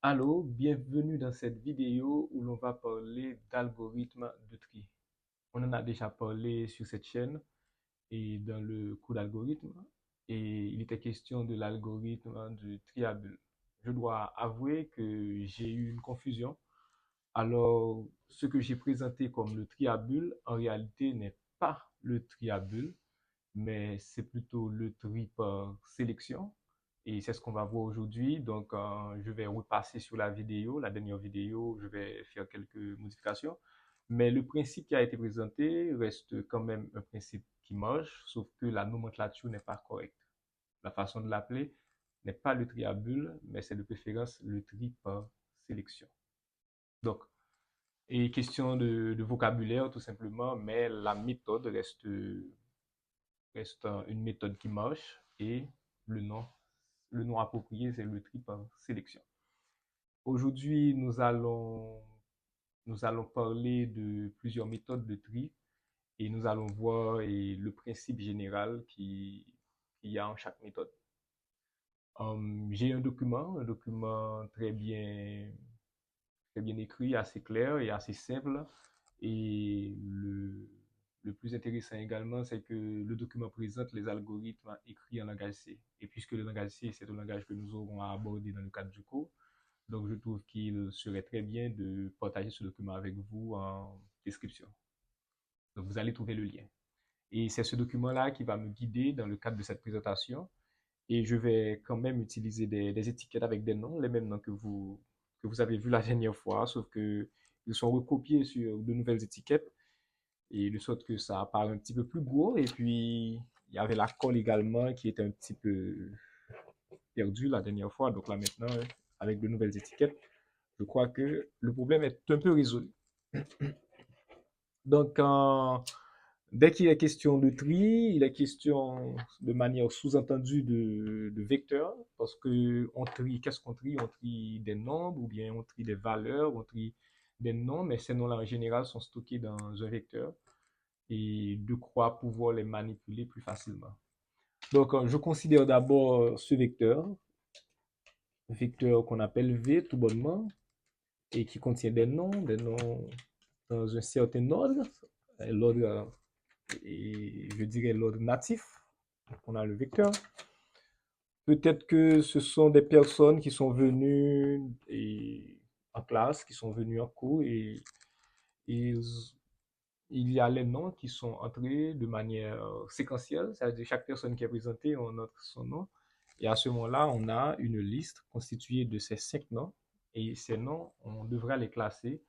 Allô, bienvenue dans cette vidéo où l'on va parler d'algorithmes de tri. On en a déjà parlé sur cette chaîne et dans le cours d'algorithme, et il était question de l'algorithme du triable. Je dois avouer que j'ai eu une confusion. Alors, ce que j'ai présenté comme le triable, en réalité, n'est pas le triable, mais c'est plutôt le tri par sélection. Et c'est ce qu'on va voir aujourd'hui. Donc, je vais repasser sur la vidéo, la dernière vidéo, je vais faire quelques modifications. Mais le principe qui a été présenté reste quand même un principe qui marche, sauf que la nomenclature n'est pas correcte. La façon de l'appeler n'est pas le tri à bulles, mais c'est de préférence le tri par sélection. Donc, et question de vocabulaire tout simplement, mais la méthode reste une méthode qui marche et le nom, le nom approprié, c'est le tri par sélection. Aujourd'hui, nous allons parler de plusieurs méthodes de tri et nous allons voir le principe général qu'il y a en chaque méthode. J'ai un document très bien écrit, assez clair et assez simple. Et le plus intéressant également, c'est que le document présente les algorithmes écrits en langage C. Et puisque le langage C, c'est un langage que nous aurons à aborder dans le cadre du cours, donc je trouve qu'il serait très bien de partager ce document avec vous en description. Donc vous allez trouver le lien. Et c'est ce document-là qui va me guider dans le cadre de cette présentation. Et je vais quand même utiliser des étiquettes avec des noms, les mêmes noms que vous avez vus la dernière fois, sauf que ils sont recopiés sur de nouvelles étiquettes et de sorte que ça apparaît un petit peu plus gros. Et puis, il y avait la colle également qui était un petit peu perdue la dernière fois. Donc là maintenant, avec de nouvelles étiquettes, je crois que le problème est un peu résolu. Donc, dès qu'il est question de tri, il est question de manière sous-entendue de vecteurs, parce que on trie, qu'est-ce qu'on trie? On trie des nombres, ou bien on trie des valeurs, on trie des noms, mais ces noms-là en général sont stockés dans un vecteur et de quoi pouvoir les manipuler plus facilement. Donc, je considère d'abord ce vecteur qu'on appelle V tout bonnement, et qui contient des noms dans un certain ordre, l'ordre et je dirais l'ordre natif. On a le vecteur. Peut-être que ce sont des personnes qui sont venues en classe, qui sont venues en cours et il y a les noms qui sont entrés de manière séquentielle, c'est-à-dire chaque personne qui est présentée, on note son nom. Et à ce moment-là, on a une liste constituée de ces 5 noms. Et ces noms, on devra les classer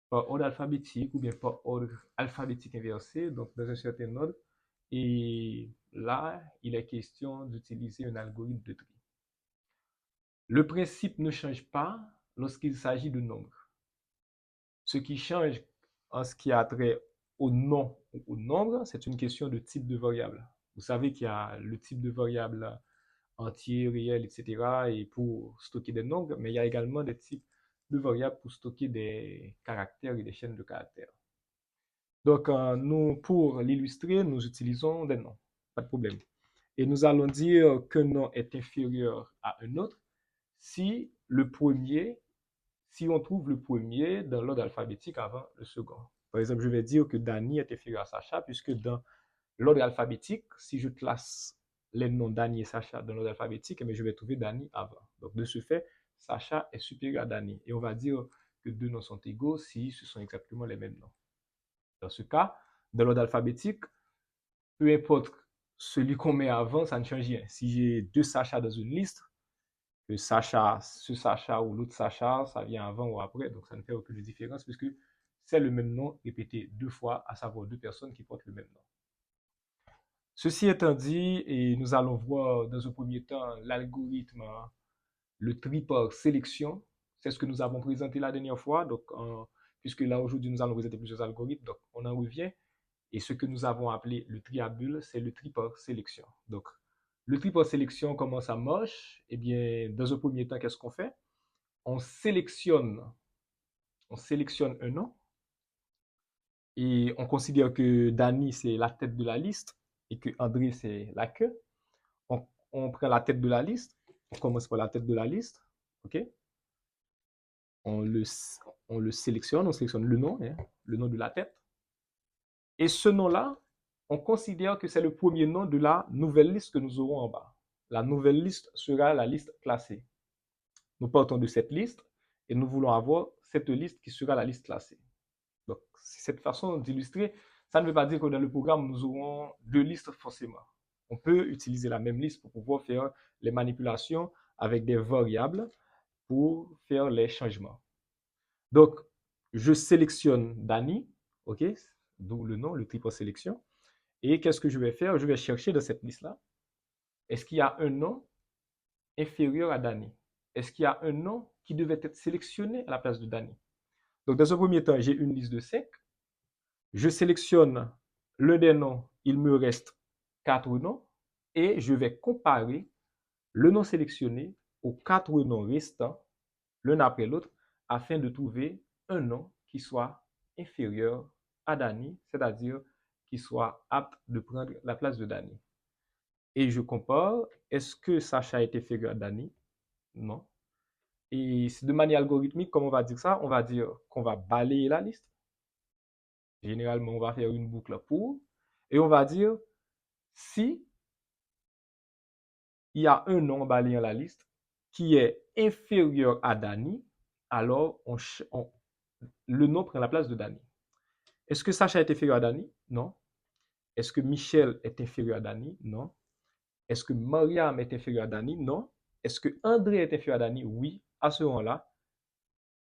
par ordre alphabétique ou bien par ordre alphabétique inversé, donc dans un certain ordre. Et là, il est question d'utiliser un algorithme de tri. Le principe ne change pas lorsqu'il s'agit de nombres. Ce qui change en ce qui a trait au nom ou au nombre, c'est une question de type de variable. Vous savez qu'il y a le type de variable entier, réel, etc. et pour stocker des nombres, mais il y a également des types de variables pour stocker des caractères et des chaînes de caractères. Donc, nous, pour l'illustrer, nous utilisons des noms, pas de problème. Et nous allons dire qu'un nom est inférieur à un autre si le premier, si on trouve le premier dans l'ordre alphabétique avant le second. Par exemple, je vais dire que Dani est inférieur à Sacha, puisque dans l'ordre alphabétique, si je classe les noms Dani et Sacha dans l'ordre alphabétique, eh je vais trouver Dani avant. Donc, de ce fait, Sacha est supérieur à Dani. Et on va dire que deux noms sont égaux si ce sont exactement les mêmes noms. Dans ce cas, dans l'ordre alphabétique, peu importe celui qu'on met avant, ça ne change rien. Si j'ai deux Sacha dans une liste, que Sacha, ce Sacha ou l'autre Sacha, ça vient avant ou après, donc ça ne fait aucune différence puisque c'est le même nom répété 2 fois, à savoir 2 personnes qui portent le même nom. Ceci étant dit, et nous allons voir dans un premier temps l'algorithme, le tri par sélection. C'est ce que nous avons présenté la dernière fois. Donc, puisque là aujourd'hui nous allons présenter plusieurs algorithmes, donc on en revient. Et ce que nous avons appelé le tri à bulles, c'est le tri par sélection. Donc, le tri par sélection, comment ça marche? Eh bien, dans un premier temps, qu'est-ce qu'on fait? On sélectionne, on sélectionne un nom et on considère que Dani, c'est la tête de la liste et que André, c'est la queue. On prend la tête de la liste, on commence par la tête de la liste, ok? on le, on le sélectionne, on sélectionne le nom, hein, le nom de la tête. Et ce nom-là, on considère que c'est le premier nom de la nouvelle liste que nous aurons en bas. La nouvelle liste sera la liste classée. Nous partons de cette liste et nous voulons avoir cette liste qui sera la liste classée. Donc, c'est cette façon d'illustrer. Ça ne veut pas dire que dans le programme, nous aurons deux listes forcément. On peut utiliser la même liste pour pouvoir faire les manipulations avec des variables pour faire les changements. Donc, je sélectionne Dani, ok, d'où le nom, le triple sélection. Et qu'est-ce que je vais faire? Je vais chercher dans cette liste-là. Est-ce qu'il y a un nom inférieur à Dani? Est-ce qu'il y a un nom qui devait être sélectionné à la place de Dani? Donc, dans un premier temps, j'ai une liste de 5. Je sélectionne l'un des noms, il me reste 4 noms, et je vais comparer le nom sélectionné aux 4 noms restants, l'un après l'autre, afin de trouver un nom qui soit inférieur à Dani, c'est-à-dire qui soit apte de prendre la place de Dani. Et je compare, est-ce que Sacha est inférieur à Dani? Non. Et de manière algorithmique, comment on va dire ça? On va dire qu'on va balayer la liste. Généralement, on va faire une boucle pour, et on va dire si il y a un nom en balayant la liste qui est inférieur à Dani, alors le nom prend la place de Dani. Est-ce que Sacha est inférieur à Dani? Non. Est-ce que Michel est inférieur à Dani? Non. Est-ce que Mariam est inférieur à Dani? Non. Est-ce que André est inférieur à Dani? Oui. À ce moment-là,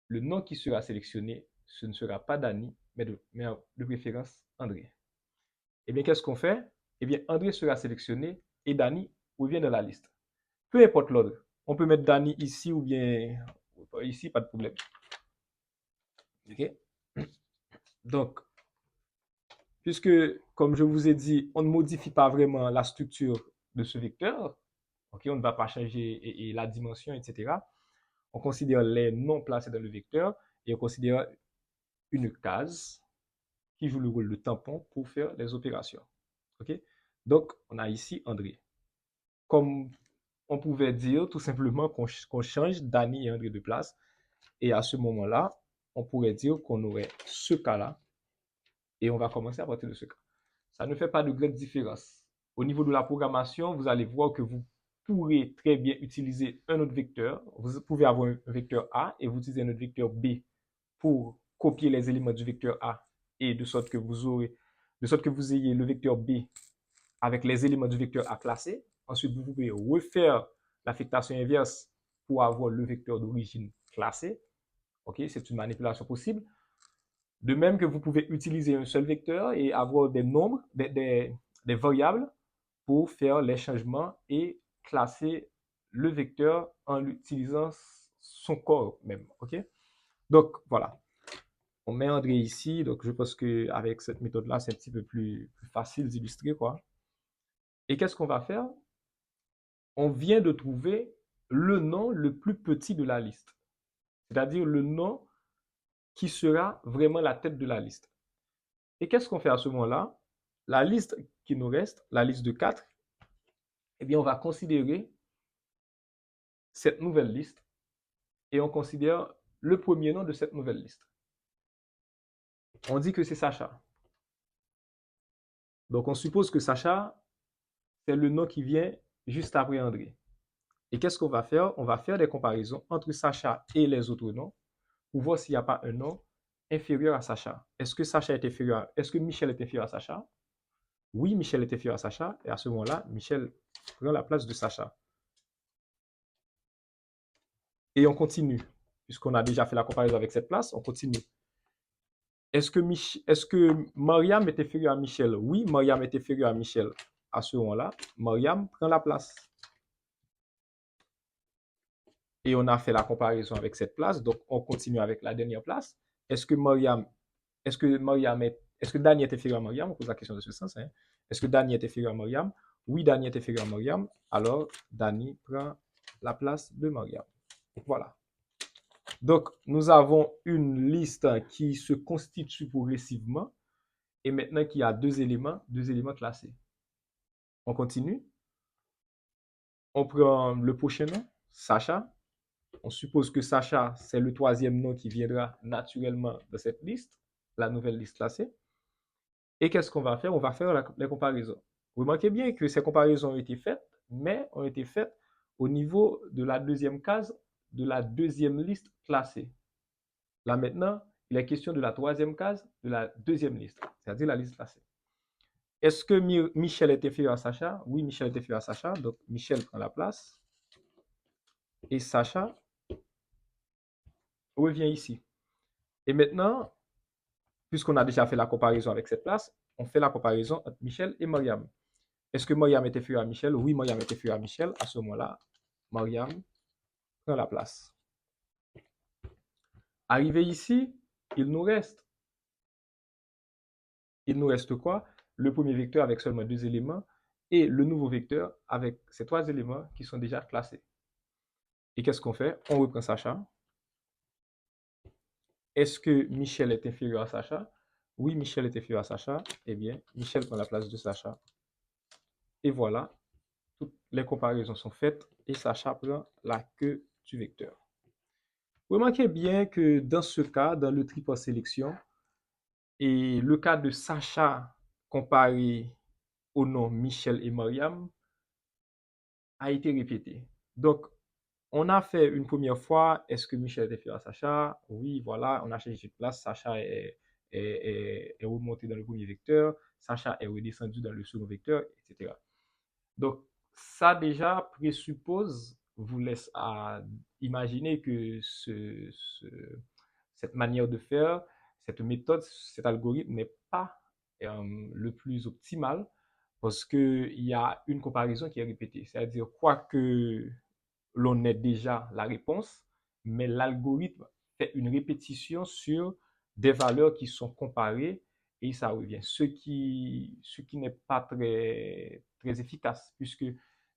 le nom qui sera sélectionné, ce ne sera pas Dani, mais de préférence André. Eh bien, qu'est-ce qu'on fait? Eh bien, André sera sélectionné et Dani revient dans la liste. Peu importe l'ordre. On peut mettre Dani ici ou bien ici, pas de problème. OK? Donc, puisque, comme je vous ai dit, on ne modifie pas vraiment la structure de ce vecteur, OK? On ne va pas changer la dimension, etc. On considère les noms placés dans le vecteur et on considère une case qui joue le rôle de tampon pour faire les opérations. OK? Donc, on a ici André. Comme on pouvait dire tout simplement qu'on change Dani et André de place. Et à ce moment-là, on pourrait dire qu'on aurait ce cas-là. Et on va commencer à partir de ce cas. Ça ne fait pas de grande différence. Au niveau de la programmation, vous allez voir que vous pourrez très bien utiliser un autre vecteur. Vous pouvez avoir un vecteur A et vous utilisez un autre vecteur B pour copier les éléments du vecteur A et de sorte que vous ayez le vecteur B avec les éléments du vecteur A classés. Ensuite, vous pouvez refaire l'affectation inverse pour avoir le vecteur d'origine classé. OK, c'est une manipulation possible. De même que vous pouvez utiliser un seul vecteur et avoir des nombres, des variables pour faire les changements et classer le vecteur en utilisant son corps même. OK? Donc, voilà. On met André ici. Donc, je pense qu'avec cette méthode-là, c'est un petit peu plus facile d'illustrer, quoi. Et qu'est-ce qu'on va faire? On vient de trouver le nom le plus petit de la liste. C'est-à-dire le nom qui sera vraiment la tête de la liste. Et qu'est-ce qu'on fait à ce moment-là? La liste qui nous reste, la liste de 4, eh bien, on va considérer cette nouvelle liste et on considère le premier nom de cette nouvelle liste. On dit que c'est Sacha. Donc, on suppose que Sacha, c'est le nom qui vient juste après André. Et qu'est-ce qu'on va faire? On va faire des comparaisons entre Sacha et les autres noms pour voir s'il n'y a pas un nom inférieur à Sacha. Est-ce que Sacha est inférieur? Est-ce que Michel est inférieur à Sacha? Oui, Michel est inférieur à Sacha. Et à ce moment-là, Michel prend la place de Sacha. Et on continue. Puisqu'on a déjà fait la comparaison avec cette place, on continue. Est-ce que Mariam est inférieure à Michel? Oui, Mariam est inférieure à Michel. À ce moment-là, Mariam prend la place. Et on a fait la comparaison avec cette place, donc on continue avec la dernière place. Est-ce que Dani est inférieur à Mariam? On pose la question de ce sens. Hein? Est-ce que Dani est inférieur à Mariam? Oui, Dani est inférieur à Mariam. Alors, Dani prend la place de Mariam. Voilà. Donc, nous avons une liste qui se constitue progressivement et maintenant qui a deux éléments classés. On continue. On prend le prochain nom, Sacha. On suppose que Sacha, c'est le troisième nom qui viendra naturellement de cette liste, la nouvelle liste classée. Et qu'est-ce qu'on va faire? On va faire les comparaisons. Vous remarquez bien que ces comparaisons ont été faites, mais ont été faites au niveau de la deuxième case de la deuxième liste classée. Là maintenant, il est question de la troisième case de la deuxième liste, c'est-à-dire la liste classée. Est-ce que Michel est inférieur à Sacha? Oui, Michel est inférieur à Sacha, donc Michel prend la place. Et Sacha revient ici. Et maintenant, puisqu'on a déjà fait la comparaison avec cette place, on fait la comparaison entre Michel et Mariam. Est-ce que Mariam est inférieur à Michel? Oui, Mariam est inférieur à Michel. À ce moment-là, Mariam prend la place. Arrivé ici, il nous reste quoi? Le premier vecteur avec seulement 2 éléments et le nouveau vecteur avec ces 3 éléments qui sont déjà classés. Et qu'est-ce qu'on fait? On reprend Sacha. Est-ce que Michel est inférieur à Sacha? Oui, Michel est inférieur à Sacha. Eh bien, Michel prend la place de Sacha. Et voilà, toutes les comparaisons sont faites et Sacha prend la queue du vecteur. Remarquez bien que dans ce cas, dans le tri par sélection, et le cas de Sacha comparé au nom Michel et Mariam a été répété. Donc, on a fait une première fois, est-ce que Michel est inférieur à Sacha? Oui, voilà, on a changé de place. Sacha est remonté dans le premier vecteur, Sacha est redescendu dans le second vecteur, etc. Donc, ça déjà présuppose, vous laisse à imaginer que cette manière de faire, cette méthode, cet algorithme n'est pas le plus optimal parce qu'il y a une comparaison qui est répétée. C'est-à-dire, quoi que l'on ait déjà la réponse, mais l'algorithme fait une répétition sur des valeurs qui sont comparées et ça revient. Ce qui n'est pas très efficace puisque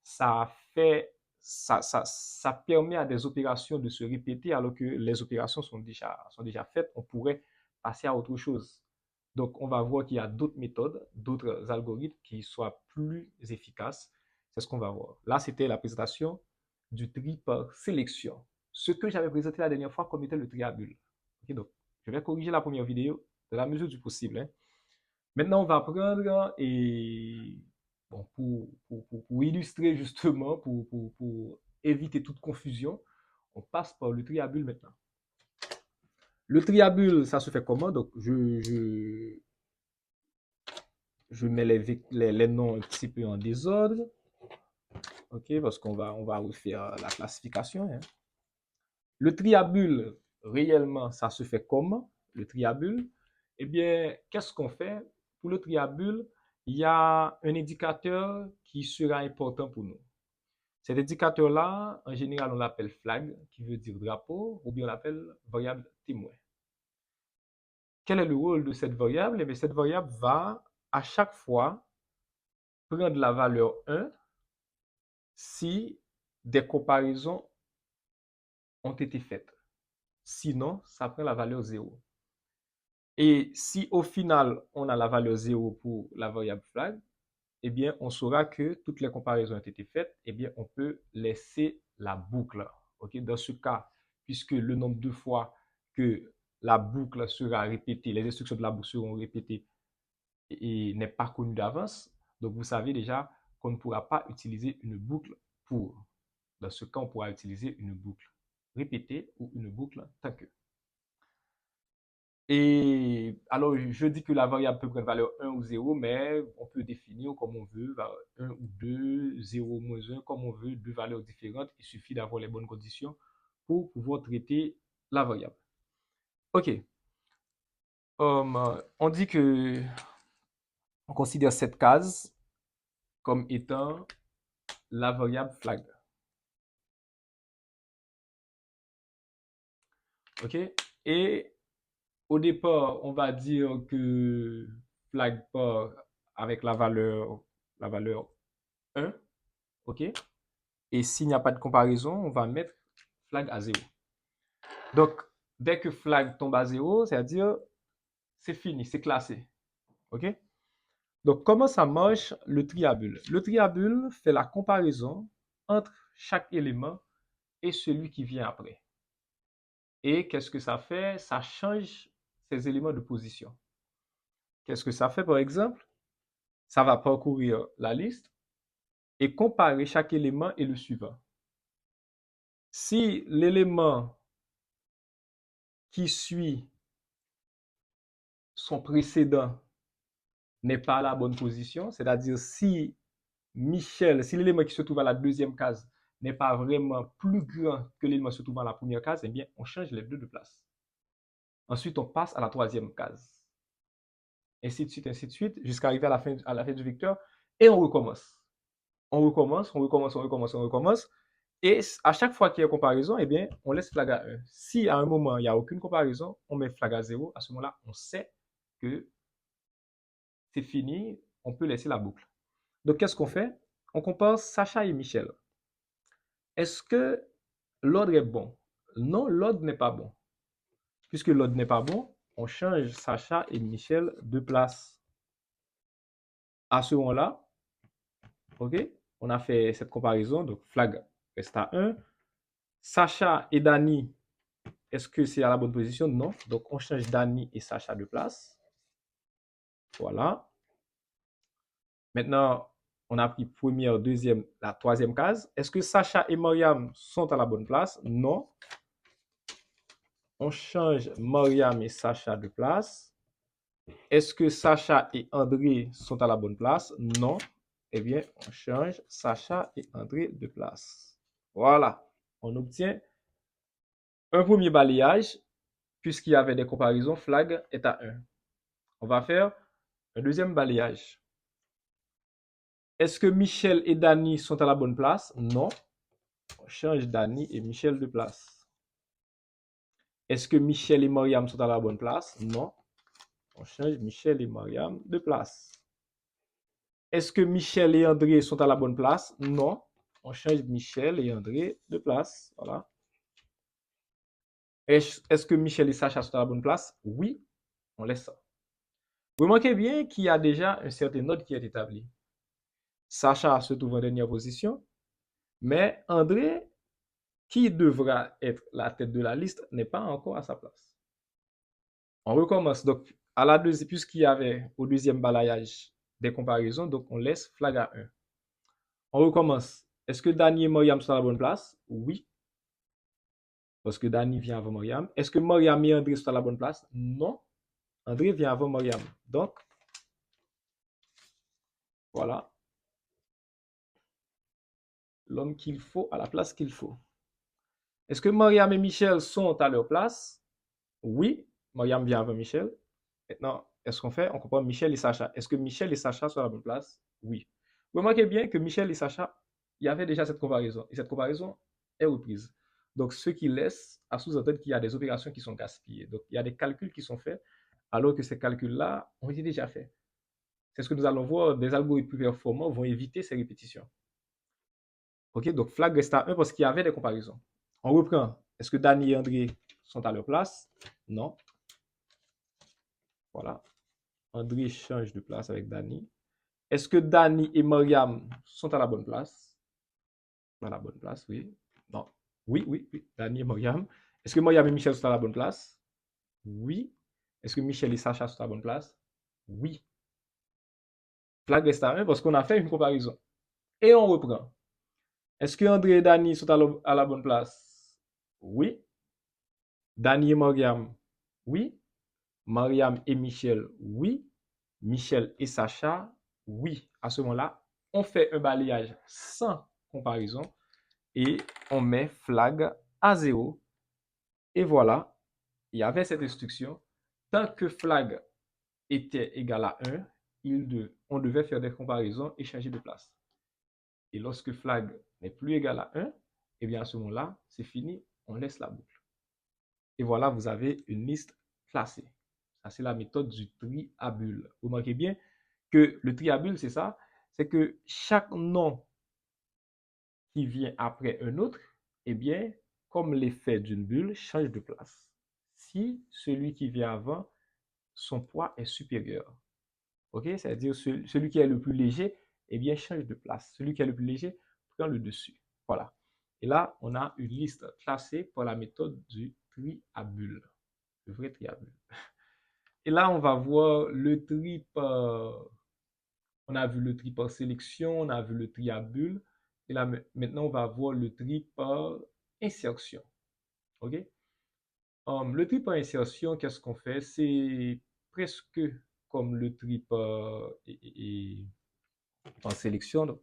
ça fait, ça permet à des opérations de se répéter alors que les opérations sont déjà faites. On pourrait passer à autre chose. Donc, on va voir qu'il y a d'autres méthodes, d'autres algorithmes qui soient plus efficaces. C'est ce qu'on va voir. Là, c'était la présentation du tri par sélection. Ce que j'avais présenté la dernière fois comme étant le tri à bulles. Okay, donc, je vais corriger la première vidéo de la mesure du possible. Hein. Maintenant, on va prendre et bon, pour illustrer justement, pour éviter toute confusion, on passe par le tri à bulles maintenant. Le tri à bulles, ça se fait comment? Donc, je mets les noms un petit peu en désordre. OK, parce on va refaire la classification. Hein. Le tri à bulles, réellement, ça se fait comment? Le tri à bulles, eh bien, qu'est-ce qu'on fait? Pour le tri à bulles, il y a un indicateur qui sera important pour nous. Cet indicateur-là, en général, on l'appelle flag, qui veut dire drapeau, ou bien on l'appelle variable témoin. Quel est le rôle de cette variable? Eh bien, cette variable va, à chaque fois, prendre la valeur 1 si des comparaisons ont été faites. Sinon, ça prend la valeur 0. Et si au final, on a la valeur 0 pour la variable flag, eh bien, on saura que toutes les comparaisons ont été faites, eh bien, on peut laisser la boucle. Okay? Dans ce cas, puisque le nombre de fois que la boucle sera répétée, les instructions de la boucle seront répétées et n'est pas connu d'avance, donc vous savez déjà qu'on ne pourra pas utiliser une boucle pour. Dans ce cas, on pourra utiliser une boucle répétée ou une boucle tant que. Et alors, je dis que la variable peut prendre valeur 1 ou 0, mais on peut définir comme on veut, 1 ou 2, 0 ou moins 1, comme on veut, deux valeurs différentes. Il suffit d'avoir les bonnes conditions pour pouvoir traiter la variable. OK. On dit que on considère cette case comme étant la variable flag. OK? Et au départ, on va dire que flag part avec la valeur 1. OK? Et s'il n'y a pas de comparaison, on va mettre flag à 0. Donc, dès que flag tombe à 0, c'est-à-dire c'est fini, c'est classé. OK? Donc, comment ça marche le tri à bulles? Le tri à bulles fait la comparaison entre chaque élément et celui qui vient après. Et qu'est-ce que ça fait? Ça change ces éléments de position. Qu'est-ce que ça fait, par exemple? Ça va parcourir la liste et comparer chaque élément et le suivant. Si l'élément qui suit son précédent n'est pas à la bonne position, c'est-à-dire si l'élément qui se trouve à la deuxième case n'est pas vraiment plus grand que l'élément qui se trouve à la première case, eh bien, on change les deux de place. Ensuite, on passe à la troisième case. Ainsi de suite, jusqu'à arriver à la fin du vecteur, et on recommence. On recommence, on recommence, on recommence, on recommence. Et à chaque fois qu'il y a une comparaison, eh bien, on laisse flag à 1. Si à un moment, il n'y a aucune comparaison, on met flag à 0. À ce moment-là, on sait que c'est fini, on peut laisser la boucle. Donc, qu'est-ce qu'on fait? On compare Sacha et Michel. Est-ce que l'ordre est bon? Non, l'ordre n'est pas bon. Puisque l'ordre n'est pas bon, on change Sacha et Michel de place. À ce moment-là, ok, on a fait cette comparaison, donc flag reste à 1. Sacha et Dani, est-ce que c'est à la bonne position? Non. Donc, on change Dani et Sacha de place. Voilà. Maintenant, on a pris première, deuxième, la troisième case. Est-ce que Sacha et Mariam sont à la bonne place? Non. On change Mariam et Sacha de place. Est-ce que Sacha et André sont à la bonne place? Non. Eh bien, on change Sacha et André de place. Voilà. On obtient un premier balayage. Puisqu'il y avait des comparaisons, flag est à 1. On va faire un deuxième balayage. Est-ce que Michel et Dani sont à la bonne place? Non. On change Dani et Michel de place. Est-ce que Michel et Mariam sont à la bonne place? Non. On change Michel et Mariam de place. Est-ce que Michel et André sont à la bonne place? Non. On change Michel et André de place. Voilà. Est-ce que Michel et Sacha sont à la bonne place? Oui. On laisse ça. Remarquez bien qu'il y a déjà un certain ordre qui est établi. Sacha se trouve en dernière position, mais André, qui devra être la tête de la liste, n'est pas encore à sa place. On recommence. Donc, à la deuxième, puisqu'il y avait au deuxième balayage des comparaisons, donc on laisse flag à 1. On recommence. Est-ce que Dani et Mariam sont à la bonne place? Oui. Parce que Dani vient avant Mariam. Est-ce que Mariam et André sont à la bonne place? Non. André vient avant Mariam. Donc, voilà. L'homme qu'il faut à la place qu'il faut. Est-ce que Mariam et Michel sont à leur place? Oui. Mariam vient avant Michel. Maintenant, est-ce qu'on fait? On comprend Michel et Sacha. Est-ce que Michel et Sacha sont à la bonne place? Oui. Remarquez bien que Michel et Sacha, il y avait déjà cette comparaison. Et cette comparaison est reprise. Donc, ce qui laisse à sous-entendre qu'il y a des opérations qui sont gaspillées. Donc, il y a des calculs qui sont faits, alors que ces calculs-là ont été déjà faits. C'est ce que nous allons voir. Des algorithmes plus performants vont éviter ces répétitions. OK, donc flag reste à 1 parce qu'il y avait des comparaisons. On reprend. Est-ce que Dani et André sont à leur place? Non. Voilà. André change de place avec Dani. Est-ce que Dani et Mariam sont à la bonne place? À la bonne place, oui. Non. Oui, oui, oui. Dani et Mariam. Est-ce que Mariam et Michel sont à la bonne place? Oui. Est-ce que Michel et Sacha sont à la bonne place? Oui. Flag reste à 1 parce qu'on a fait une comparaison. Et on reprend. Est-ce que André et Dani sont à la bonne place? Oui. Dani et Mariam? Oui. Mariam et Michel? Oui. Michel et Sacha? Oui. À ce moment-là, on fait un balayage sans comparaison et on met flag à 0. Et voilà, il y avait cette instruction. Tant que flag était égal à 1, on devait faire des comparaisons et changer de place. Et lorsque flag n'est plus égal à 1, et bien à ce moment-là, c'est fini, on laisse la boucle. Et voilà, vous avez une liste classée. Ça, c'est la méthode du tri à bulles. Vous remarquez bien que le tri à bulles, c'est ça, c'est que chaque nom qui vient après un autre, eh bien, comme l'effet d'une bulle, change de place. Si celui qui vient avant, son poids est supérieur. OK? C'est-à-dire celui qui est le plus léger, eh bien, change de place. Celui qui est le plus léger prend le dessus. Voilà. Et là, on a une liste classée par la méthode du tri à bulles, le vrai tri à bulles. Et là, on va voir le tri par... On a vu le tri par sélection, on a vu le tri à bulles. Et là, maintenant, on va voir le tri par insertion. OK? Le tri par insertion, qu'est-ce qu'on fait? C'est presque comme le tri par, par sélection. Donc,